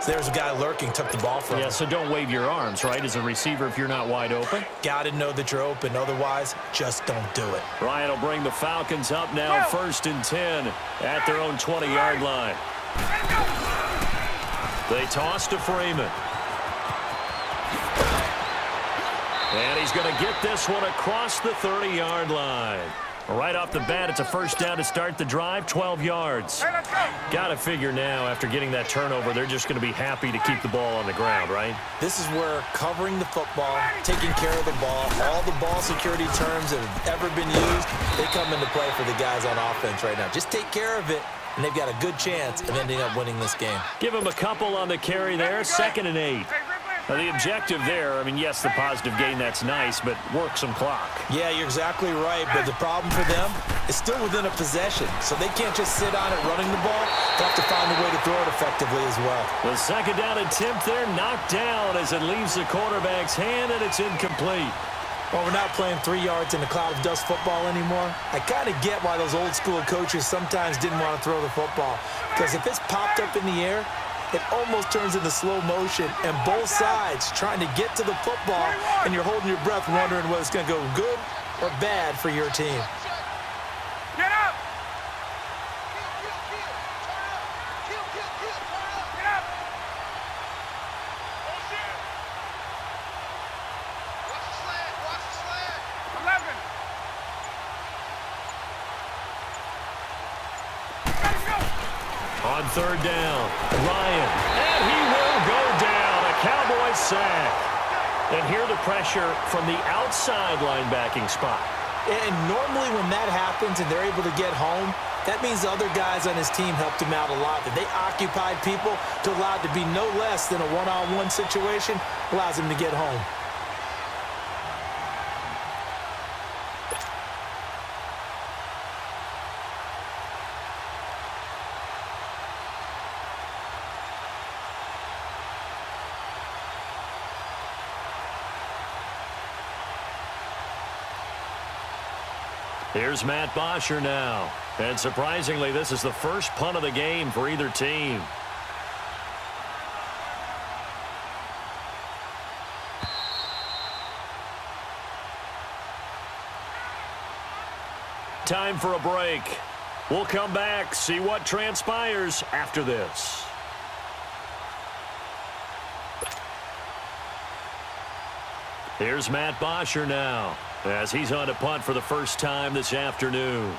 So there's a guy lurking, took the ball from him. Yeah, so don't wave your arms, right, as a receiver if you're not wide open. Got to know that you're open. Otherwise, just don't do it. Ryan will bring the Falcons up now, 1st and 10 at their own 20-yard line. They toss to Freeman. And he's going to get this one across the 30-yard line. Right off the bat, it's a first down to start the drive, 12 yards. Got to figure now, after getting that turnover, they're just going to be happy to keep the ball on the ground, right? This is where covering the football, taking care of the ball, all the ball security terms that have ever been used, they come into play for the guys on offense right now. Just take care of it, and they've got a good chance of ending up winning this game. Give them a couple on the carry there, 2nd and 8. Now, the objective there, I mean, yes, the positive gain, that's nice, but work some clock. Yeah, you're exactly right, but the problem for them is still within a possession, so they can't just sit on it running the ball. They have to find a way to throw it effectively as well. The 2nd down attempt there knocked down as it leaves the quarterback's hand, and it's incomplete. Well, we're not playing 3 yards in a cloud of dust football anymore. I kind of get why those old school coaches sometimes didn't want to throw the football, because if it's popped up in the air, it almost turns into slow motion, and both sides trying to get to the football, and you're holding your breath wondering whether it's going to go good or bad for your team. Get up! Get up! Watch the slant! Watch the slant! 11! On 3rd down, Ryan, and he will go down, a Cowboy sack. And here the pressure from the outside linebacking spot. And normally when that happens and they're able to get home, that means the other guys on his team helped him out a lot. That they occupied people to allow it to be no less than a one-on-one situation, allows him to get home. Here's Matt Bosher now. And surprisingly, this is the first punt of the game for either team. Time for a break. We'll come back, see what transpires after this. Here's Matt Bosher now, as he's on to punt for the first time this afternoon.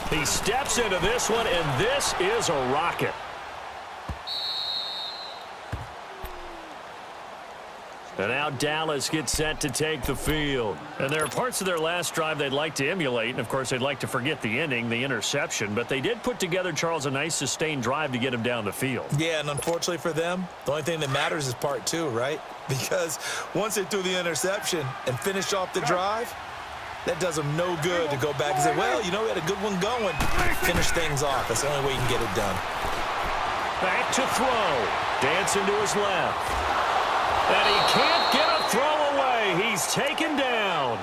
He steps into this one, and this is a rocket. And now Dallas gets set to take the field. And there are parts of their last drive they'd like to emulate. And, of course, they'd like to forget the ending, the interception. But they did put together, Charles, a nice sustained drive to get him down the field. Yeah, and unfortunately for them, the only thing that matters is part 2, right? Because once they threw the interception and finished off the drive, that does them no good to go back and say, well, you know, we had a good one going. Finish things off. That's the only way you can get it done. Back to throw. Dancing to his left. And he can't get a throw away. He's taken down.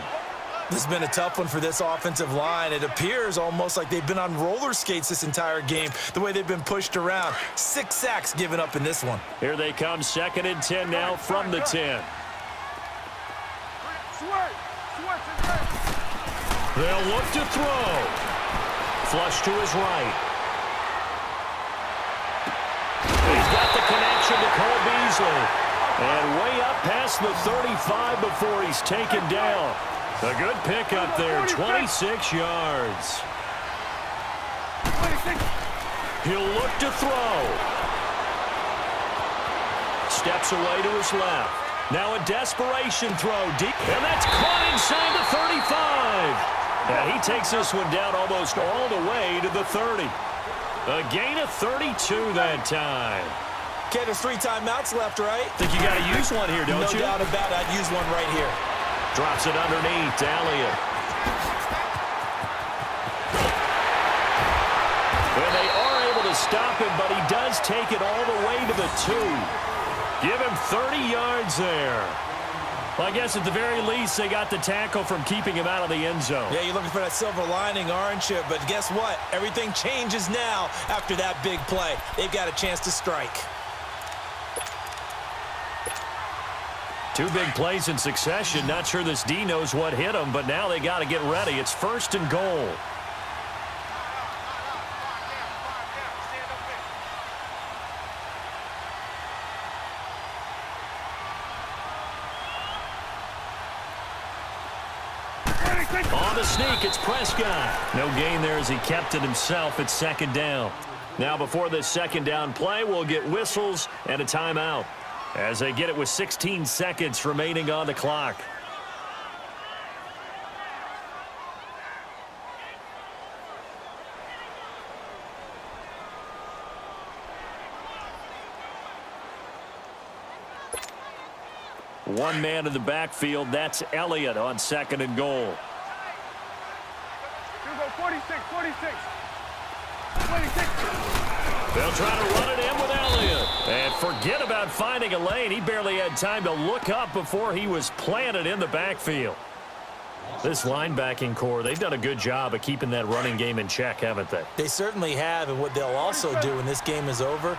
This has been a tough one for this offensive line. It appears almost like they've been on roller skates this entire game, the way they've been pushed around. 6 sacks given up in this one. Here they come, 2nd and 10 now from the 10. They'll look to throw. Flush to his right. He's got the connection to Cole Beasley. And way up past the 35 before he's taken down. A good pickup there, 26 yards. He'll look to throw. Steps away to his left. Now a desperation throw deep. And that's caught inside the 35. And he takes this one down almost all the way to the 30. A gain of 32 that time. Okay, there's 3 timeouts left, right? Think you got to use one here, don't you? No doubt about it. I'd use one right here. Drops it underneath. Elliott. And they are able to stop him, but he does take it all the way to the 2. Give him 30 yards there. Well, I guess at the very least, they got the tackle from keeping him out of the end zone. Yeah, you're looking for that silver lining, aren't you? But guess what? Everything changes now after that big play. They've got a chance to strike. 2 big plays in succession. Not sure this D knows what hit him, but now they got to get ready. It's 1st and goal. On the sneak, it's Prescott. No gain there as he kept it himself. It's 2nd down. Now before this 2nd down play, we'll get whistles and a timeout as they get it with 16 seconds remaining on the clock. One man in the backfield. That's Elliott on 2nd and goal. 46. They'll try to run it in with Elliott. And forget about finding a lane. He barely had time to look up before he was planted in the backfield. This linebacking core, they've done a good job of keeping that running game in check, haven't they? They certainly have, and what they'll also do when this game is over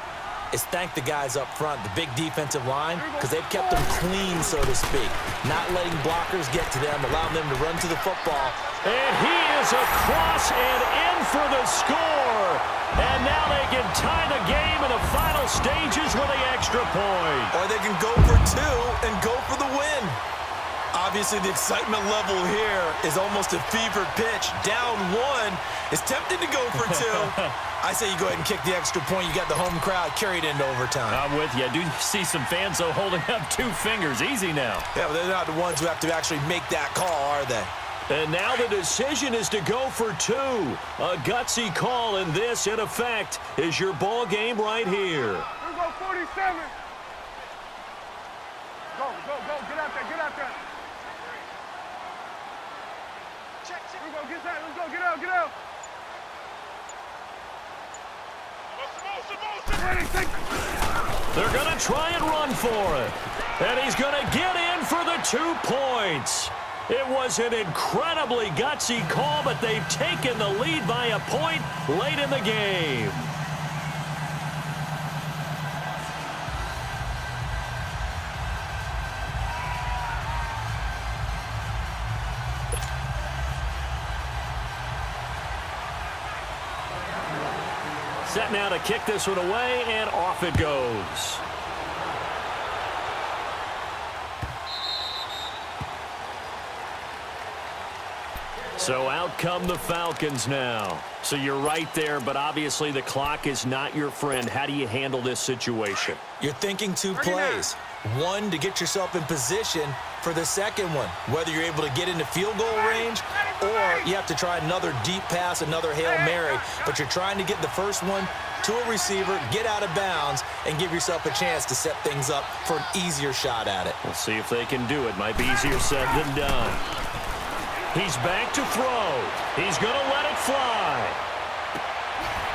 is thank the guys up front, the big defensive line, because they've kept them clean, so to speak. Not letting blockers get to them, allowing them to run to the football. And he is across and in for the score. And now they can tie the game in the final stages with the extra point. Or they can go for 2 and go for the win. Obviously, the excitement level here is almost a fever pitch. Down 1. It's tempting to go for 2. I say you go ahead and kick the extra point. You got the home crowd carried into overtime. I'm with you. I do see some fans, though, holding up 2 fingers. Easy now. Yeah, but they're not the ones who have to actually make that call, are they? And now the decision is to go for 2. A gutsy call, and this, in effect, is your ball game right here. Let's go 47. Go. Get out there. Let's go, get that. Let's go, get out. They're going to try and run for it. And he's going to get in for the 2 points. It was an incredibly gutsy call, but they've taken the lead by a point late in the game. Set now to kick this one away, and off it goes. So out come the Falcons now. So you're right there, but obviously the clock is not your friend. How do you handle this situation? You're thinking 2 plays. 1 to get yourself in position for the second one, whether you're able to get into field goal range or you have to try another deep pass, another Hail Mary. But you're trying to get the first one to a receiver, get out of bounds, and give yourself a chance to set things up for an easier shot at it. We'll see if they can do it. Might be easier said than done. He's back to throw. He's going to let it fly.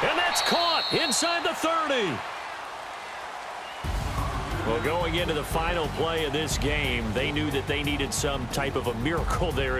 And that's caught inside the 30. Well, going into the final play of this game, they knew that they needed some type of a miracle there.